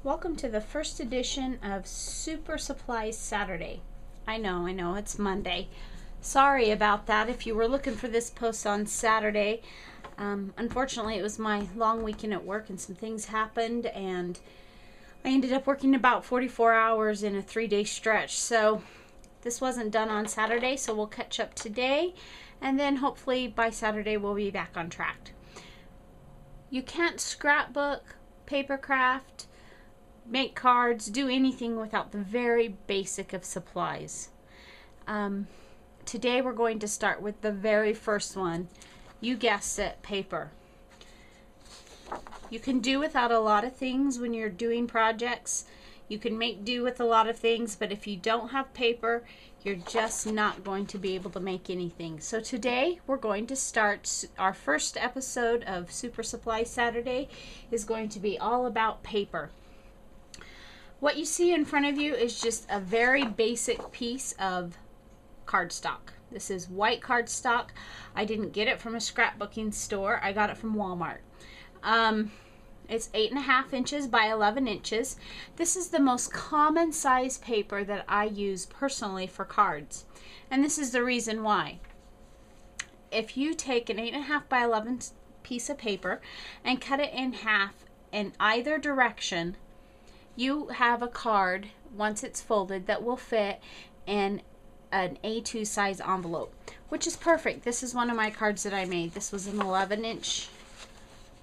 Welcome to the first edition of Super Supplies Saturday. I know, it's Monday. Sorry about that if you were looking for this post on Saturday. Unfortunately, it was my long weekend at work and some things happened, and I ended up working about 44 hours in a 3-day stretch. So this wasn't done on Saturday, so we'll catch up today, and then hopefully by Saturday we'll be back on track. You can't scrapbook, paper craft, make cards, do anything without the very basic of supplies. Today we're going to start with the very first one. You guessed it, paper. You can do without a lot of things when you're doing projects. You can make do with a lot of things, but if you don't have paper, you're just not going to be able to make anything. So today we're going to start our first episode of Super Supply Saturday is going to be all about paper. What you see in front of you is just a very basic piece of cardstock. This is white cardstock. I didn't get it from a scrapbooking store. I got it from Walmart. It's 8.5 inches by 11 inches. This is the most common size paper that I use personally for cards. And this is the reason why. If you take an 8.5 by 11 piece of paper and cut it in half in either direction, you have a card, once it's folded, that will fit in an A2 size envelope, which is perfect. This is one of my cards that I made. This was an 11 inch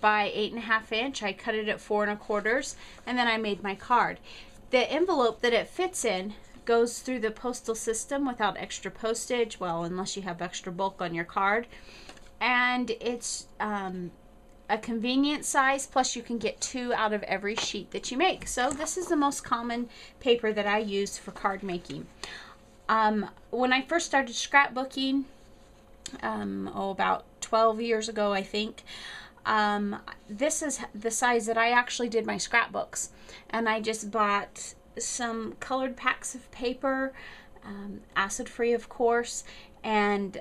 by 8.5 inch. I cut it at 4 1/4, and then I made my card. The envelope that it fits in goes through the postal system without extra postage, well, unless you have extra bulk on your card, and it's a convenient size, plus you can get 2 out of every sheet that you make. So this is the most common paper that I use for card making. When I first started scrapbooking, about 12 years ago, I think, this is the size that I actually did my scrapbooks. And I just bought some colored packs of paper, acid-free of course, and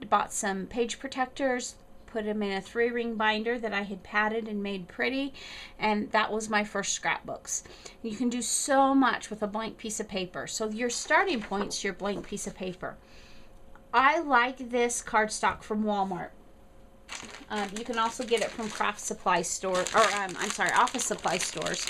bought some page protectors, put them in a 3-ring binder that I had padded and made pretty, and that was my first scrapbooks. You can do so much with a blank piece of paper. So your starting point's your blank piece of paper. I like this cardstock from Walmart. You can also get it from craft supply store, or office supply stores.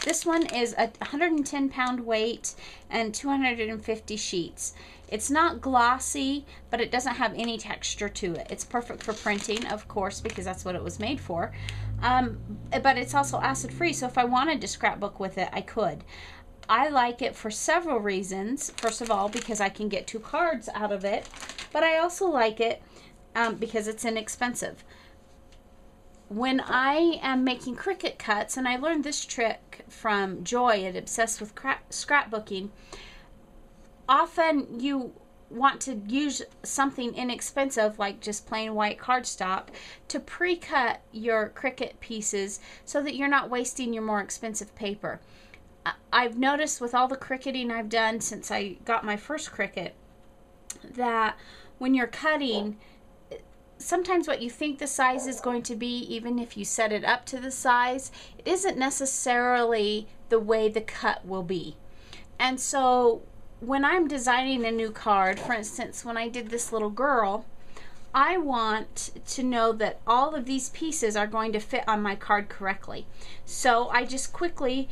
This one is a 110-pound weight and 250 sheets. It's not glossy, but it doesn't have any texture to it. It's perfect for printing, of course, because that's what it was made for. But it's also acid-free, so if I wanted to scrapbook with it, I could. I like it for several reasons. First of all, because I can get 2 cards out of it, but I also like it because it's inexpensive. When I am making Cricut cuts, and I learned this trick from Joy at Obsessed with Scrapbooking, often you want to use something inexpensive like just plain white cardstock to pre-cut your Cricut pieces so that you're not wasting your more expensive paper. I've noticed with all the Cricuting I've done since I got my first Cricut that when you're cutting, sometimes what you think the size is going to be, even if you set it up to the size, it isn't necessarily the way the cut will be. And so when I'm designing a new card, for instance, when I did this little girl, I want to know that all of these pieces are going to fit on my card correctly. So I just quickly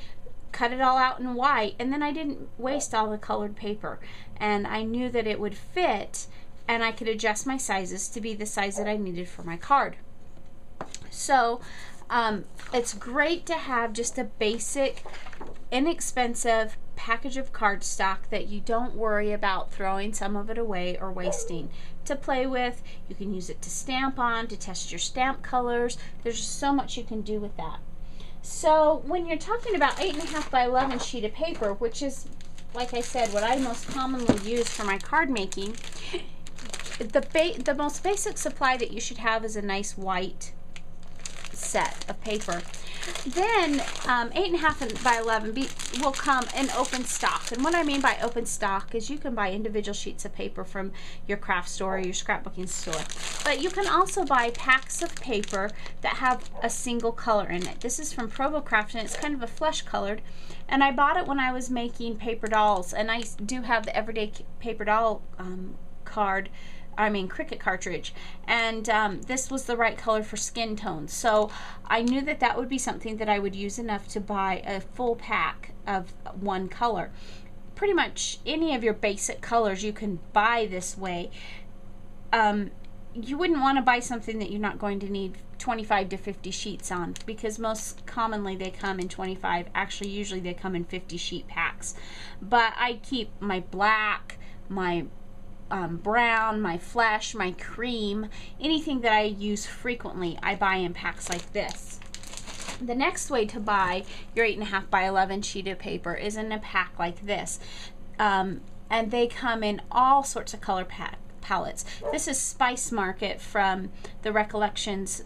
cut it all out in white, and then I didn't waste all the colored paper. And I knew that it would fit, and I could adjust my sizes to be the size that I needed for my card. So it's great to have just a basic, inexpensive package of cardstock that you don't worry about throwing some of it away or wasting. To play with, you can use it to stamp on, to test your stamp colors. There's just so much you can do with that. So when you're talking about 8.5 by 11 sheet of paper, which is, like I said, what I most commonly use for my card making, the most basic supply that you should have is a nice white set of paper. Then 8.5 by 11 will come in open stock. And what I mean by open stock is you can buy individual sheets of paper from your craft store or your scrapbooking store. But you can also buy packs of paper that have a single color in it. This is from Provo Craft, and it's kind of a flesh colored. And I bought it when I was making paper dolls. And I do have the Everyday Paper Doll Cricut cartridge, and this was the right color for skin tones, so I knew that that would be something that I would use enough to buy a full pack of one color. Pretty much any of your basic colors you can buy this way. You wouldn't want to buy something that you're not going to need 25 to 50 sheets on, because most commonly they come in 25, actually usually they come in 50 sheet packs. But I keep my black, my brown, my flesh, my cream, anything that I use frequently, I buy in packs like this. The next way to buy your 8.5 by 11 sheet of paper is in a pack like this. And they come in all sorts of color palettes. This is Spice Market from the Recollections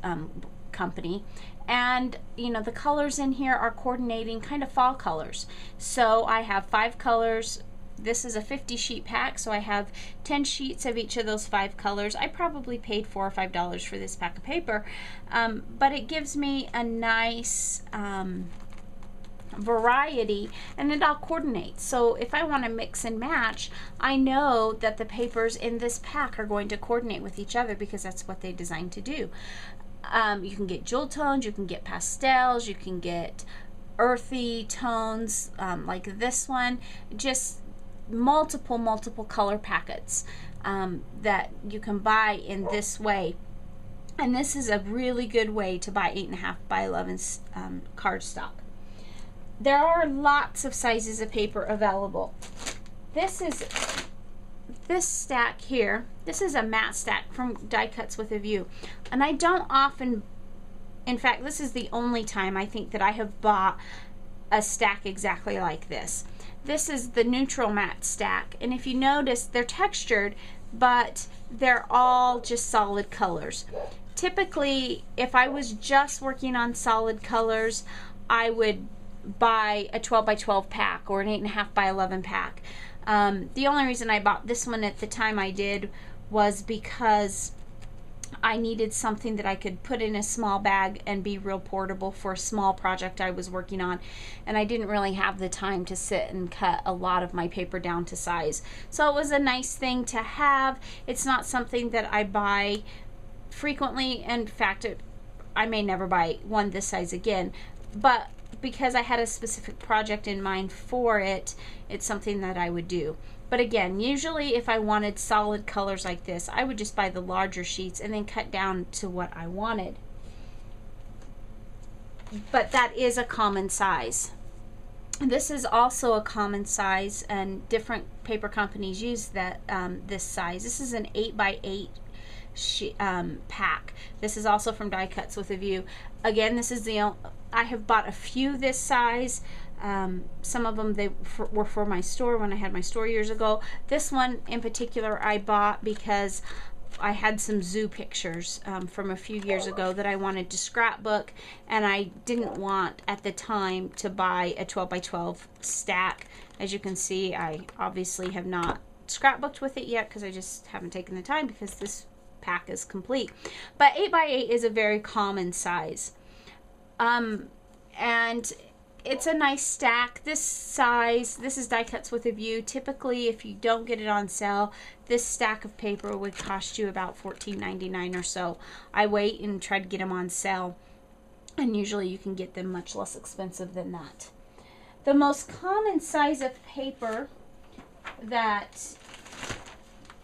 company. And you know, the colors in here are coordinating kind of fall colors. So I have 5 colors. This is a 50 sheet pack, so I have 10 sheets of each of those 5 colors. I probably paid $4 or $5 for this pack of paper, but it gives me a nice variety, and it all coordinates. So if I want to mix and match, I know that the papers in this pack are going to coordinate with each other, because that's what they designed to do. You can get jewel tones, you can get pastels, you can get earthy tones like this one, just multiple color packets that you can buy in this way. And this is a really good way to buy 8.5 by 11 cardstock. There are lots of sizes of paper available. This stack here, this is a matte stack from Die Cuts with a View, and I don't often, in fact this is the only time I think that I have bought a stack exactly like this. This is the neutral matte stack, and if you notice, they're textured, but they're all just solid colors. Typically, if I was just working on solid colors, I would buy a 12 by 12 pack or an 8.5 by 11 pack. The only reason I bought this one at the time I did was because I needed something that I could put in a small bag and be real portable for a small project I was working on, and I didn't really have the time to sit and cut a lot of my paper down to size. So it was a nice thing to have. It's not something that I buy frequently. In fact, I may never buy one this size again, but because I had a specific project in mind for it, it's something that I would do. But again, usually if I wanted solid colors like this, I would just buy the larger sheets and then cut down to what I wanted. But that is a common size. This is also a common size, and different paper companies use that this size. This is an 8 by 8 pack. This is also from Die Cuts with a View. Again, this is I have bought a few this size. Some of them were for my store when I had my store years ago. This one in particular I bought because I had some zoo pictures from a few years ago that I wanted to scrapbook, and I didn't want at the time to buy a 12 by 12 stack. As you can see, I obviously have not scrapbooked with it yet because I just haven't taken the time, because this pack is complete. But 8 by 8 is a very common size. And it's a nice stack. This size, this is Die Cuts with a View. Typically, if you don't get it on sale, this stack of paper would cost you about $14.99 or so. I wait and try to get them on sale, and usually you can get them much less expensive than that. The most common size of paper that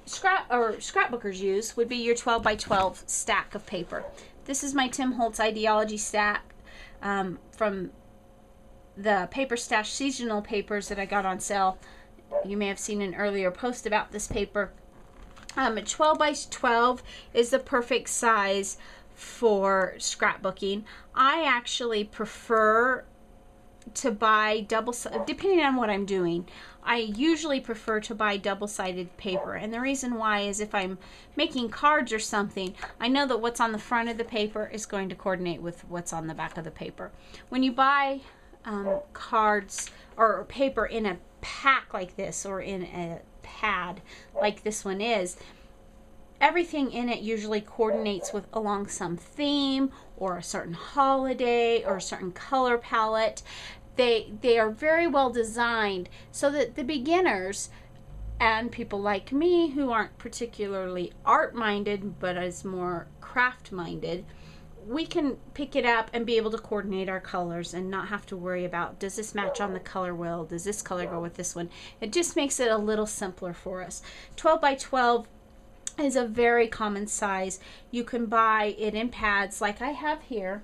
scrapbookers use would be your 12 by 12 stack of paper. This is my Tim Holtz Ideology stack from the Paper Stash seasonal papers that I got on sale. You may have seen an earlier post about this paper. 12 by 12 is the perfect size for scrapbooking. I actually prefer to buy depending on what I'm doing. I usually prefer to buy double-sided paper, and the reason why is if I'm making cards or something, I know that what's on the front of the paper is going to coordinate with what's on the back of the paper. When you buy cards or paper in a pack like this, or in a pad like this one is, everything in it usually coordinates with along some theme or a certain holiday or a certain color palette. They are very well designed so that the beginners and people like me who aren't particularly art minded but is more craft minded, we can pick it up and be able to coordinate our colors and not have to worry about, does this match on the color wheel? Does this color go with this one? It just makes it a little simpler for us. 12 by 12 is a very common size. You can buy it in pads like I have here,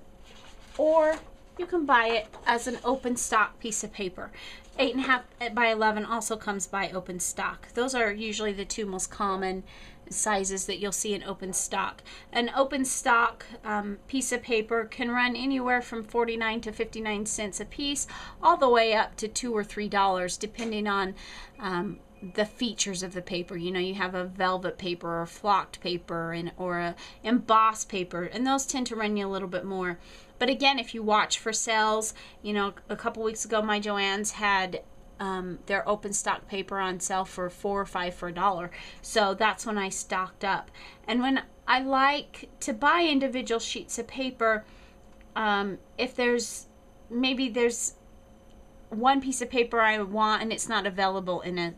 or you can buy it as an open stock piece of paper. 8.5 by 11 also comes by open stock. Those are usually the two most common sizes that you'll see in open stock. An open stock piece of paper can run anywhere from 49 to 59 cents a piece, all the way up to $2 or $3, depending on the features of the paper. You know, you have a velvet paper or flocked paper or a embossed paper, and those tend to run you a little bit more. But again, if you watch for sales, you know, a couple weeks ago my Joann's had their open stock paper on sale for $4 or $5 for $1. So that's when I stocked up. And when I like to buy individual sheets of paper, if there's one piece of paper I want and it's not available in a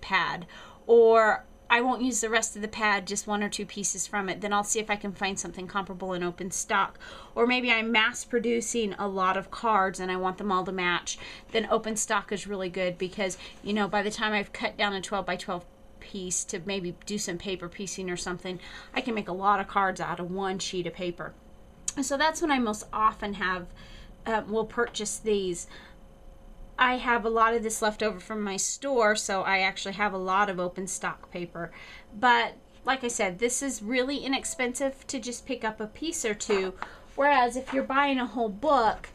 pad, or I won't use the rest of the pad, just one or two pieces from it, then I'll see if I can find something comparable in open stock. Or maybe I'm mass producing a lot of cards and I want them all to match, then open stock is really good, because you know, by the time I've cut down a 12 by 12 piece to maybe do some paper piecing or something, I can make a lot of cards out of one sheet of paper. So that's when I most often will purchase these. I have a lot of this left over from my store, so I actually have a lot of open stock paper. But like I said, this is really inexpensive to just pick up a piece or two, whereas if you're buying a whole book,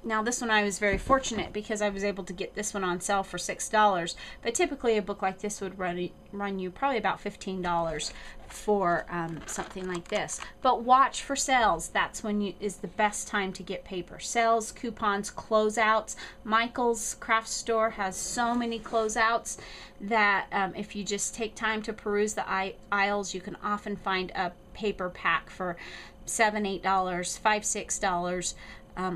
now this one I was very fortunate because I was able to get this one on sale for $6, but typically a book like this would run you probably about $15 for something like this. But watch for sales. That's when is the best time to get paper. Sales, coupons, closeouts. Michael's Craft Store has so many closeouts that if you just take time to peruse the aisles, you can often find a paper pack for $7, $8, $5, $6.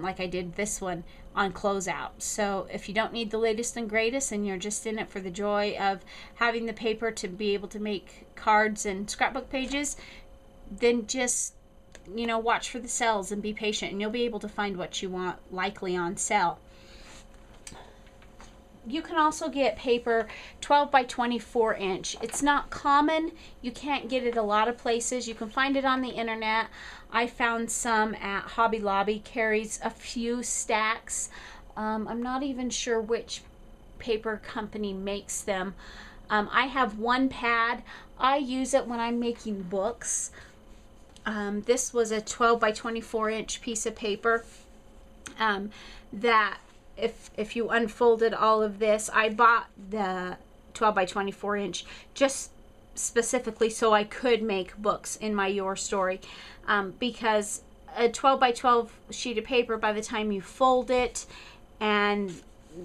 Like I did this one on closeout. So if you don't need the latest and greatest and you're just in it for the joy of having the paper to be able to make cards and scrapbook pages, then just, you know, watch for the sales and be patient, and you'll be able to find what you want likely on sale. You can also get paper 12 by 24 inch. It's not common. You can't get it a lot of places. You can find it on the internet. I found some at Hobby Lobby. Carries a few stacks. I'm not even sure which paper company makes them. I have one pad. I use it when I'm making books. This was a 12 by 24 inch piece of paper that if you unfolded all of this, I bought the 12 by 24 inch just specifically so I could make books in my Your Story, because a 12 by 12 sheet of paper, by the time you fold it, and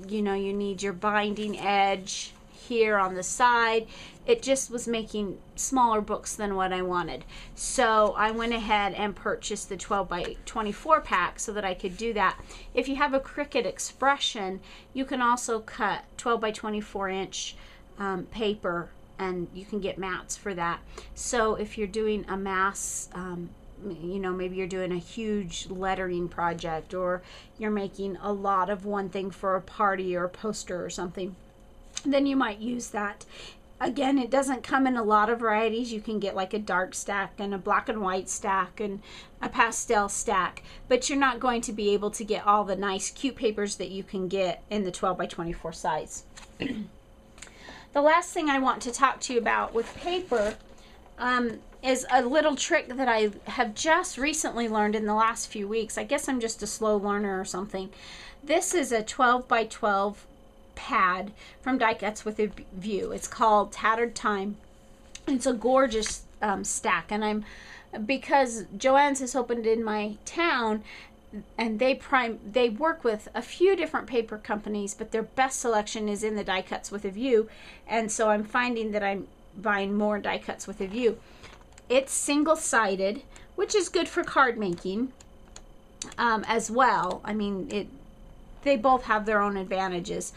you know, you need your binding edge here on the side, it just was making smaller books than what I wanted. So I went ahead and purchased the 12 by 24 pack so that I could do that. If you have a Cricut Expression, you can also cut 12 by 24 inch paper, and you can get mats for that. So if you're doing a mass, you know, maybe you're doing a huge lettering project, or you're making a lot of one thing for a party or a poster or something, then you might use that. Again, it doesn't come in a lot of varieties. You can get like a dark stack and a black and white stack and a pastel stack, but you're not going to be able to get all the nice cute papers that you can get in the 12 by 24 size. The last thing I want to talk to you about with paper, and is a little trick that I have just recently learned in the last few weeks. I guess I'm just a slow learner or something. This is a 12 by 12 pad from Die Cuts with a View. It's called Tattered Time. It's a gorgeous stack, and because Joann's has opened in my town, and they work with a few different paper companies, but their best selection is in the Die Cuts with a View, and so I'm finding that I'm buying more Die Cuts with a View. It's single-sided, which is good for card making as well. I mean, they both have their own advantages.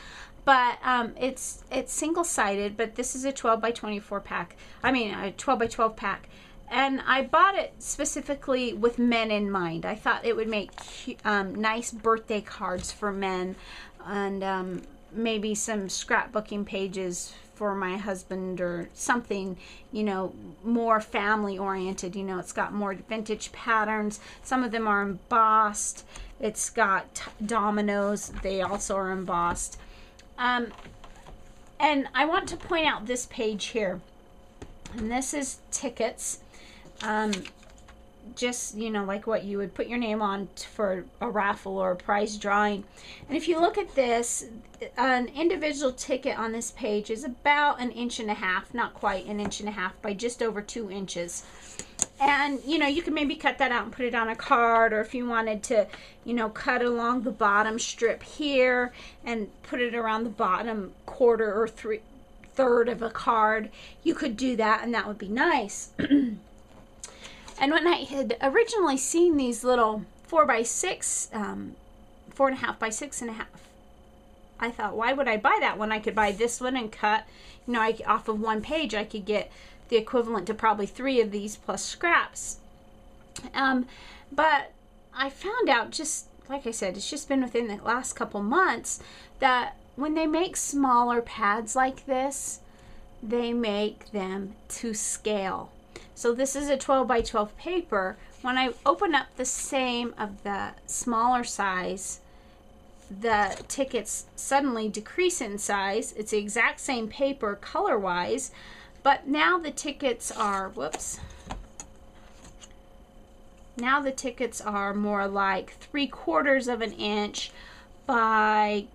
But it's single-sided, but this is a 12 by 24 pack. I mean, a 12 by 12 pack. And I bought it specifically with men in mind. I thought it would make nice birthday cards for men, and maybe some scrapbooking pages for my husband or something, you know, more family-oriented. You know, it's got more vintage patterns. Some of them are embossed. It's got dominoes. They also are embossed. And I want to point out this page here, and this is tickets, just, you know, like what you would put your name on for a raffle or a prize drawing. And if you look at this, an individual ticket on this page is about 1.5 inches, not quite 1.5 inches by just over 2 inches. And, you know, you can maybe cut that out and put it on a card, or if you wanted to, you know, cut along the bottom strip here and put it around the bottom quarter or third of a card, you could do that, and that would be nice. And when I had originally seen these little 4x6, 4.5 by 6.5, I thought, why would I buy that when I could buy this one and cut, you know, off of one page I could get the equivalent to probably 3 of these plus scraps. But I found out, just like I said, it's just been within the last couple months, that when they make smaller pads like this, they make them to scale. So this is a 12 by 12 paper. When I open up the same of the smaller size, the tickets suddenly decrease in size. It's the exact same paper color-wise, but now the tickets are, now the tickets are more like 3/4 of an inch by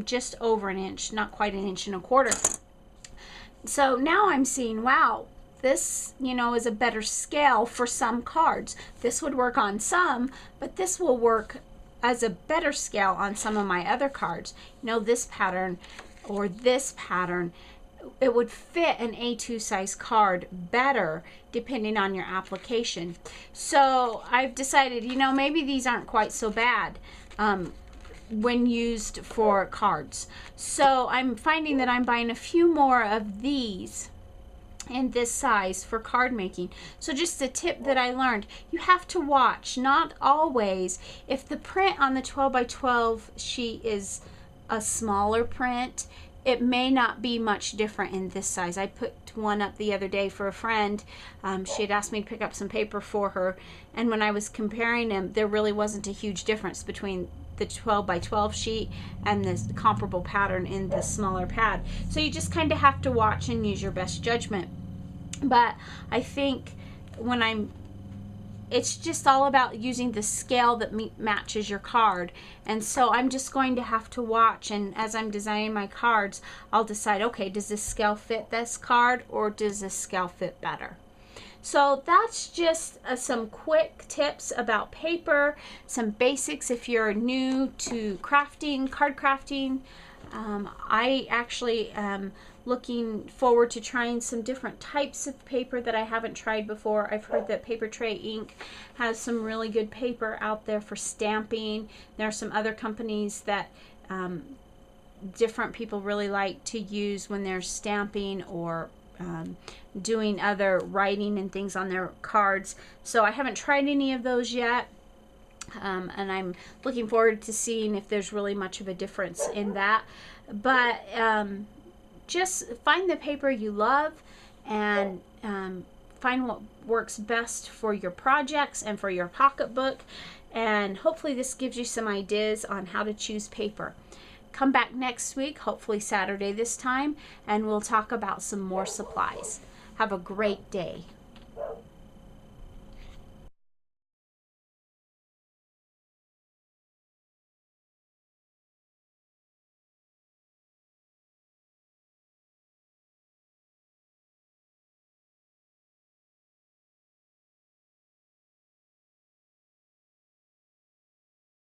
just over an inch, not quite 1.25 inches. So now I'm seeing, wow, this, you know, is a better scale for some cards. This would work on some, but this will work as a better scale on some of my other cards. You know, this pattern or this pattern, it would fit an A2 size card better depending on your application. So I've decided, you know, maybe these aren't quite so bad when used for cards. So I'm finding that I'm buying a few more of these in this size for card making. So just a tip that I learned, you have to watch, not always. If the print on the 12 by 12 sheet is a smaller print, it may not be much different in this size. I put one up the other day for a friend. She had asked me to pick up some paper for her, and when I was comparing them, there really wasn't a huge difference between the 12 by 12 sheet and this comparable pattern in the smaller pad. So you just kind of have to watch and use your best judgment. But I think it's just all about using the scale that matches your card. And so I'm just going to have to watch, and as I'm designing my cards, I'll decide, okay, does this scale fit this card, or does this scale fit better? So that's just some quick tips about paper, some basics if you're new to crafting, card crafting. I actually am looking forward to trying some different types of paper that I haven't tried before. I've heard that Paper Tray Ink has some really good paper out there for stamping. There are some other companies that different people really like to use when they're stamping or doing other writing and things on their cards. So I haven't tried any of those yet. And I'm looking forward to seeing if there's really much of a difference in that. But just find the paper you love and find what works best for your projects and for your pocketbook. And hopefully this gives you some ideas on how to choose paper. Come back next week, hopefully Saturday this time, and we'll talk about some more supplies. Have a great day.